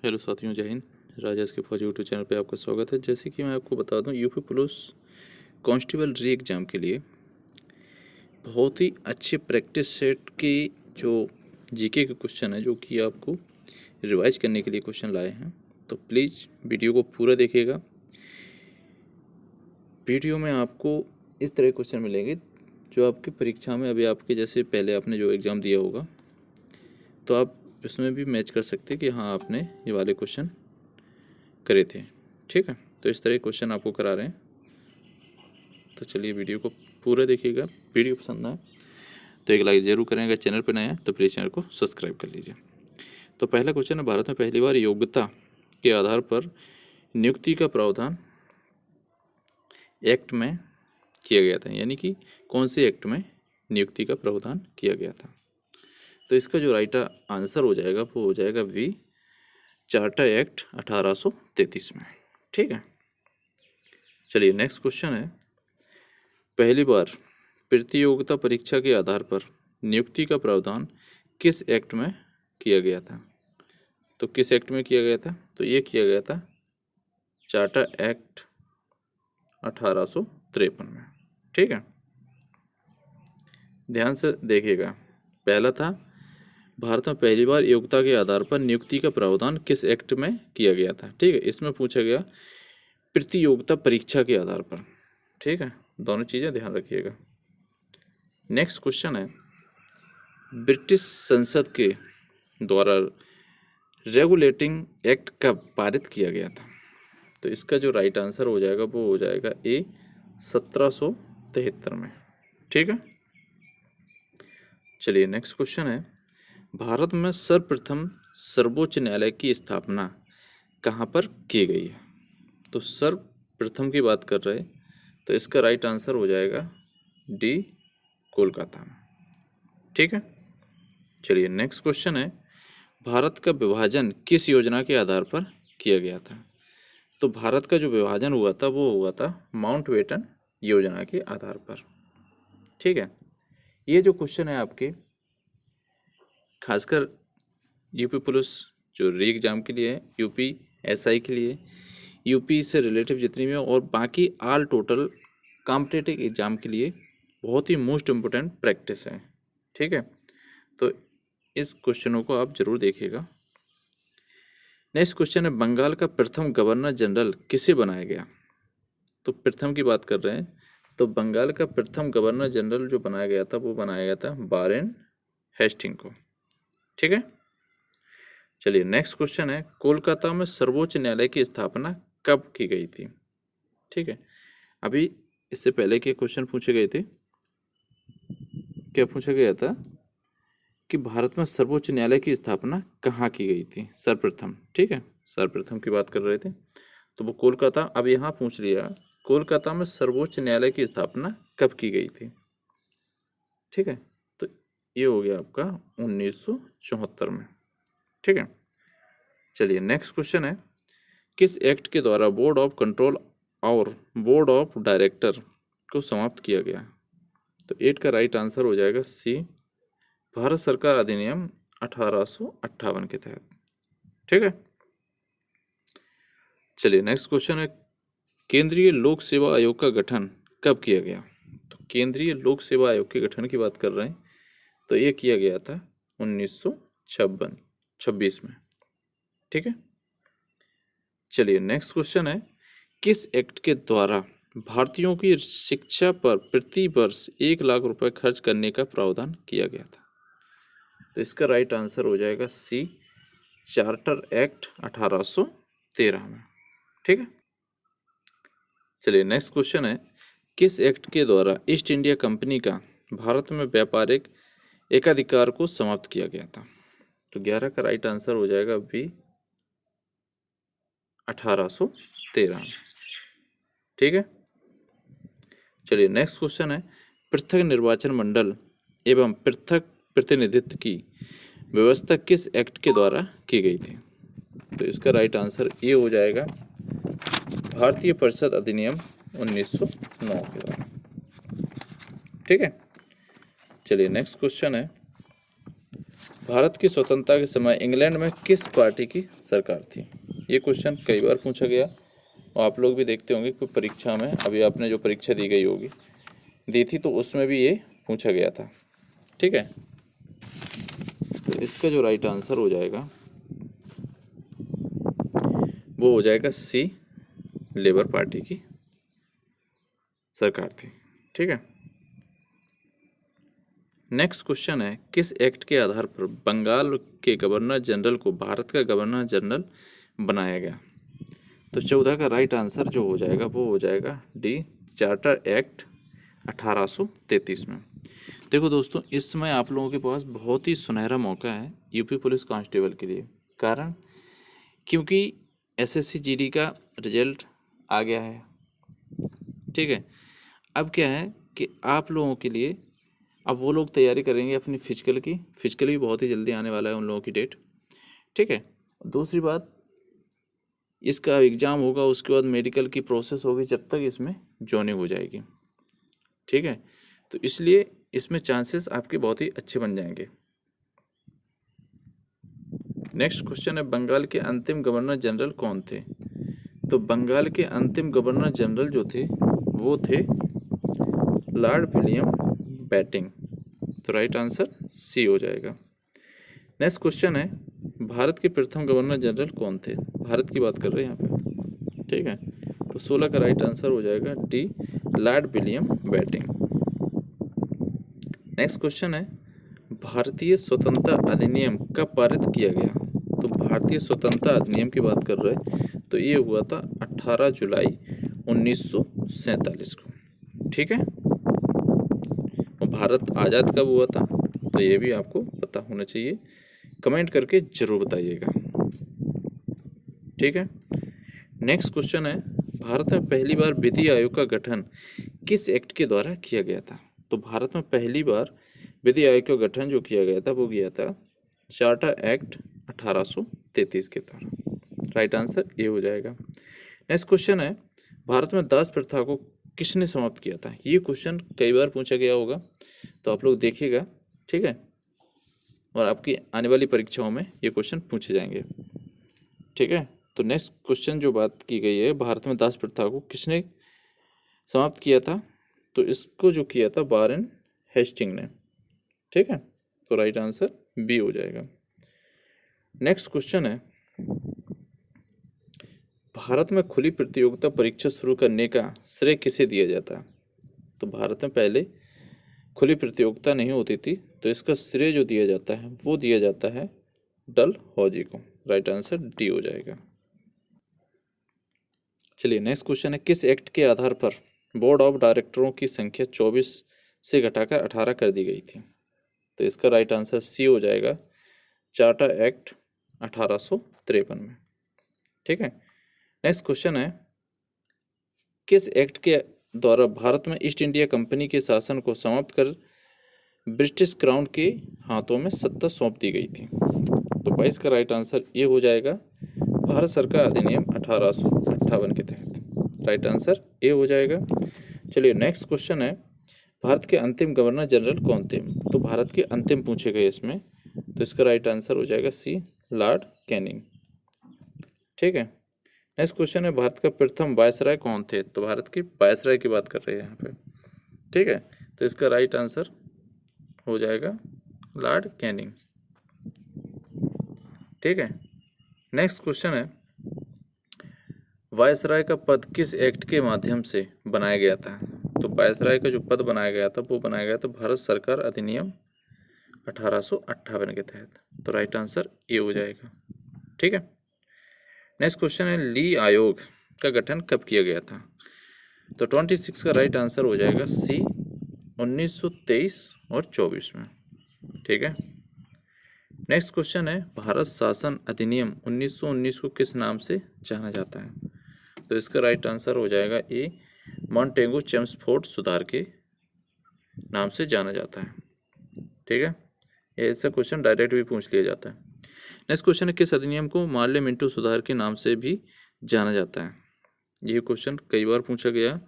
Hello साथियों, जय हिंद। राजाज के फौजी यूट्यूब चैनल पे आपका स्वागत है। जैसे कि मैं आपको बता दूं, यूपी पुलिस कांस्टेबल री एग्ज़ाम के लिए बहुत ही अच्छे प्रैक्टिस सेट की जो जीके के क्वेश्चन है, जो कि आपको रिवाइज करने के लिए क्वेश्चन लाए हैं। तो प्लीज़ वीडियो को पूरा देखिएगा। वीडियो में आपको इस तरह के क्वेश्चन मिलेंगे जो आपकी परीक्षा में, अभी आपके जैसे पहले आपने जो एग्ज़ाम दिया होगा तो आप इसमें भी मैच कर सकते हैं कि हाँ, आपने ये वाले क्वेश्चन करे थे। ठीक है, तो इस तरह के क्वेश्चन आपको करा रहे हैं। तो चलिए वीडियो को पूरा देखिएगा। वीडियो पसंद आए तो एक लाइक जरूर करें। अगर चैनल पर नए हैं तो प्लीज़ चैनल को सब्सक्राइब कर लीजिए। तो पहला क्वेश्चन है, भारत में पहली बार योग्यता के आधार पर नियुक्ति का प्रावधान एक्ट में किया गया था, यानी कि कौन से एक्ट में नियुक्ति का प्रावधान किया गया था। तो इसका जो राइट आंसर हो जाएगा वो हो जाएगा वी, चार्टर एक्ट 1833 में। ठीक है, चलिए नेक्स्ट क्वेश्चन है, पहली बार प्रतियोगिता परीक्षा के आधार पर नियुक्ति का प्रावधान किस एक्ट में किया गया था। तो किस एक्ट में किया गया था? तो ये किया गया था चार्टर एक्ट 1853 में। ठीक है, ध्यान से देखिएगा। पहला था, भारत में पहली बार योग्यता के आधार पर नियुक्ति का प्रावधान किस एक्ट में किया गया था। ठीक है, इसमें पूछा गया प्रतियोगिता परीक्षा के आधार पर। ठीक है, दोनों चीज़ें ध्यान रखिएगा। नेक्स्ट क्वेश्चन है, ब्रिटिश संसद के द्वारा रेगुलेटिंग एक्ट कब पारित किया गया था। तो इसका जो राइट आंसर हो जाएगा वो हो जाएगा ए, 1773 में। ठीक है, चलिए नेक्स्ट क्वेश्चन है, भारत में सर्वप्रथम सर्वोच्च न्यायालय की स्थापना कहाँ पर की गई है। तो सर्वप्रथम की बात कर रहे हैं तो इसका राइट आंसर हो जाएगा डी, कोलकाता में। ठीक है, चलिए नेक्स्ट क्वेश्चन है, भारत का विभाजन किस योजना के आधार पर किया गया था। तो भारत का जो विभाजन हुआ था वो हुआ था माउंटबेटन योजना के आधार पर। ठीक है, ये जो क्वेश्चन है आपके खासकर यूपी पुलिस जो री एग्ज़ाम के लिए है, यूपी एसआई के लिए, यूपी से रिलेटिव जितनी भी और बाकी ऑल टोटल कॉम्पिटिटिव एग्ज़ाम के लिए बहुत ही मोस्ट इम्पोर्टेंट प्रैक्टिस है। ठीक है, तो इस क्वेश्चनों को आप जरूर देखिएगा। नेक्स्ट क्वेश्चन है, बंगाल का प्रथम गवर्नर जनरल किसे बनाया गया। तो प्रथम की बात कर रहे हैं तो बंगाल का प्रथम गवर्नर जनरल जो बनाया गया था वो बनाया गया था वारेन हेस्टिंग को। ठीक है, चलिए नेक्स्ट क्वेश्चन है, कोलकाता में सर्वोच्च न्यायालय की स्थापना कब की गई थी। ठीक है, अभी इससे पहले के क्वेश्चन पूछे गए थे, क्या पूछा गया था कि भारत में सर्वोच्च न्यायालय की स्थापना कहाँ की गई थी सर्वप्रथम। ठीक है, सर्वप्रथम की बात कर रहे थे तो वो कोलकाता। अब यहाँ पूछ लिया कोलकाता में सर्वोच्च न्यायालय की स्थापना कब की गई थी। ठीक है, तो ये हो गया आपका 1974 में। ठीक है, चलिए नेक्स्ट क्वेश्चन है, किस एक्ट के द्वारा बोर्ड ऑफ कंट्रोल और बोर्ड ऑफ डायरेक्टर को समाप्त किया गया। तो 8 का राइट आंसर हो जाएगा सी, भारत सरकार अधिनियम 1858 के तहत। ठीक है, चलिए नेक्स्ट क्वेश्चन है, केंद्रीय लोक सेवा आयोग का गठन कब किया गया। तो केंद्रीय लोक सेवा आयोग के गठन की बात कर रहे हैं तो ये किया गया था 1926 में। ठीक है, चलिए नेक्स्ट क्वेश्चन है, किस एक्ट के द्वारा भारतीयों की शिक्षा पर प्रति वर्ष 1 लाख रुपए खर्च करने का प्रावधान किया गया था। तो इसका राइट आंसर हो जाएगा सी, चार्टर एक्ट 1813 में। ठीक है, चलिए नेक्स्ट क्वेश्चन है, किस एक्ट के द्वारा ईस्ट इंडिया कंपनी का भारत में व्यापारिक एकाधिकार को समाप्त किया गया था। तो 11 का राइट आंसर हो जाएगा बी, 1813 में। ठीक है, चलिए नेक्स्ट क्वेश्चन है, पृथक निर्वाचन मंडल एवं पृथक प्रतिनिधित्व की व्यवस्था किस एक्ट के द्वारा की गई थी। तो इसका राइट आंसर ये हो जाएगा भारतीय परिषद अधिनियम 1909 के द्वारा। ठीक है, चलिए नेक्स्ट क्वेश्चन है, भारत की स्वतंत्रता के समय इंग्लैंड में किस पार्टी की सरकार थी? ये क्वेश्चन कई बार पूछा गया और आप लोग भी देखते होंगे कि परीक्षा में, अभी आपने जो परीक्षा दी थी तो उसमें भी ये पूछा गया था। ठीक है, तो इसका जो राइट आंसर हो जाएगा वो हो जाएगा सी, लेबर पार्टी की सरकार थी। ठीक है, नेक्स्ट क्वेश्चन है, किस एक्ट के आधार पर बंगाल के गवर्नर जनरल को भारत का गवर्नर जनरल बनाया गया? तो 14 का राइट आंसर जो हो जाएगा वो हो जाएगा डी, चार्टर एक्ट 1833 में। देखो दोस्तों, इस समय आप लोगों के पास बहुत ही सुनहरा मौका है यूपी पुलिस कांस्टेबल के लिए। कारण क्योंकि एसएससी जीडी का रिजल्ट आ गया है। ठीक है, अब क्या है कि आप लोगों के लिए अब वो लोग तैयारी करेंगे अपनी फिजिकल की। फिजिकल भी बहुत ही जल्दी आने वाला है उन लोगों की डेट। ठीक है, दूसरी बात, इसका एग्ज़ाम होगा, उसके बाद मेडिकल की प्रोसेस होगी जब तक इसमें जॉइनिंग हो जाएगी। ठीक है, तो इसलिए इसमें चांसेस आपके बहुत ही अच्छे बन जाएंगे। नेक्स्ट क्वेश्चन है, बंगाल के अंतिम गवर्नर जनरल कौन थे? तो बंगाल के अंतिम गवर्नर जनरल जो थे वो थे लॉर्ड विलियम बेंटिंक। तो राइट आंसर सी हो जाएगा। नेक्स्ट क्वेश्चन है, भारत के प्रथम गवर्नर जनरल कौन थे? भारत की बात कर रहे हैं यहाँ पे। ठीक है, तो 16 का राइट आंसर हो जाएगा D, Lord William Bentinck. Next question है, भारतीय स्वतंत्रता अधिनियम कब पारित किया गया? तो भारतीय स्वतंत्रता अधिनियम की बात कर रहे हैं तो ये हुआ था 18 जुलाई 1947 को। ठीक है, और भारत आज़ाद कब हुआ था तो ये भी आपको पता होना चाहिए, कमेंट करके जरूर बताइएगा। ठीक है, नेक्स्ट क्वेश्चन है, भारत में पहली बार विधि आयोग का गठन किस एक्ट के द्वारा किया गया था? तो भारत में पहली बार विधि आयोग का गठन जो किया गया था वो किया था चार्टर एक्ट 1833 के द्वारा। राइट आंसर ये हो जाएगा। नेक्स्ट क्वेश्चन है, भारत में दास प्रथा को किसने समाप्त किया था? ये क्वेश्चन कई बार पूछा गया होगा तो आप लोग देखिएगा। ठीक है, और आपकी आने वाली परीक्षाओं में ये क्वेश्चन पूछे जाएंगे। ठीक है, तो नेक्स्ट क्वेश्चन जो बात की गई है, भारत में दास प्रथा को किसने समाप्त किया था? तो इसको जो किया था वारेन हेस्टिंग ने। ठीक है, तो राइट आंसर बी हो जाएगा। नेक्स्ट क्वेश्चन है, भारत में खुली प्रतियोगिता परीक्षा शुरू करने का श्रेय किसे दिया जाता है? तो भारत में पहले खुली प्रतियोगिता नहीं होती थी तो इसका श्रेय जो दिया जाता है वो दिया जाता है डलहौजी को। राइट आंसर डी हो जाएगा। चलिए नेक्स्ट क्वेश्चन है, किस एक्ट के आधार पर बोर्ड ऑफ डायरेक्टरों की संख्या 24 से घटाकर 18 कर दी गई थी? तो इसका राइट आंसर सी हो जाएगा, चार्टर एक्ट 1853 में। ठीक है, नेक्स्ट क्वेश्चन है, किस एक्ट के द्वारा भारत में ईस्ट इंडिया कंपनी के शासन को समाप्त कर ब्रिटिश क्राउन के हाथों में सत्ता सौंप दी गई थी? तो 22 का राइट आंसर ये हो जाएगा, भारत सरकार अधिनियम 1858 के तहत। राइट आंसर ए हो जाएगा। चलिए नेक्स्ट क्वेश्चन है, भारत के अंतिम गवर्नर जनरल कौन थे? तो भारत के अंतिम पूछे गए इसमें, तो इसका राइट आंसर हो जाएगा सी, लॉर्ड कैनिंग। ठीक है, नेक्स्ट क्वेश्चन है, भारत का प्रथम वायसराय कौन थे? तो भारत के वायसराय की बात कर रहे हैं यहाँ पे। ठीक है, तो इसका राइट आंसर हो जाएगा लॉर्ड कैनिंग। ठीक है, नेक्स्ट क्वेश्चन है, वायसराय का पद किस एक्ट के माध्यम से बनाया गया था? तो वायसराय का जो पद बनाया गया था वो बनाया गया था भारत सरकार अधिनियम 1858 के तहत। तो राइट आंसर ए हो जाएगा। ठीक है, नेक्स्ट क्वेश्चन है, ली आयोग का गठन कब किया गया था? तो 26 का राइट आंसर हो जाएगा सी, 1923 और 24 में। ठीक है, नेक्स्ट क्वेश्चन है, भारत शासन अधिनियम 1919 को किस नाम से जाना जाता है? तो इसका राइट आंसर हो जाएगा ए, मॉन्टेगू चेम्सफोर्ड सुधार के नाम से जाना जाता है। ठीक है, ऐसा क्वेश्चन डायरेक्ट भी पूछ लिया जाता है। नेक्स्ट क्वेश्चन है, किस अधिनियम को मार्ले मिंटो सुधार के नाम से भी जाना जाता है? ये क्वेश्चन कई बार पूछा गया।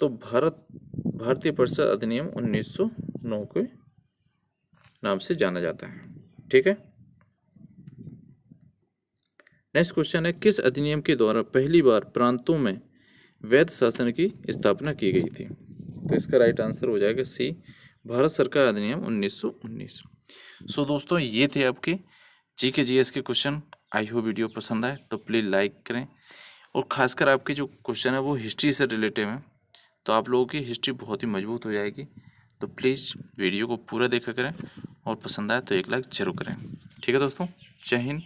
तो भारतीय परिषद अधिनियम 1909 के नाम से जाना जाता है। ठीक है। नेक्स्ट क्वेश्चन है, किस अधिनियम के द्वारा पहली बार प्रांतों में वैध शासन की स्थापना की गई थी? तो इसका राइट आंसर हो जाएगा सी, भारत सरकार अधिनियम 1919। सो दोस्तों, ये थे आपके जीके जीएस के क्वेश्चन। आई होप वीडियो पसंद आए तो प्लीज़ लाइक करें, और खासकर आपके जो क्वेश्चन है वो हिस्ट्री से रिलेटेड है, तो आप लोगों की हिस्ट्री बहुत ही मजबूत हो जाएगी। तो प्लीज़ वीडियो को पूरा देखा करें, और पसंद आए तो एक लाइक जरूर करें। ठीक है दोस्तों, जय हिंद,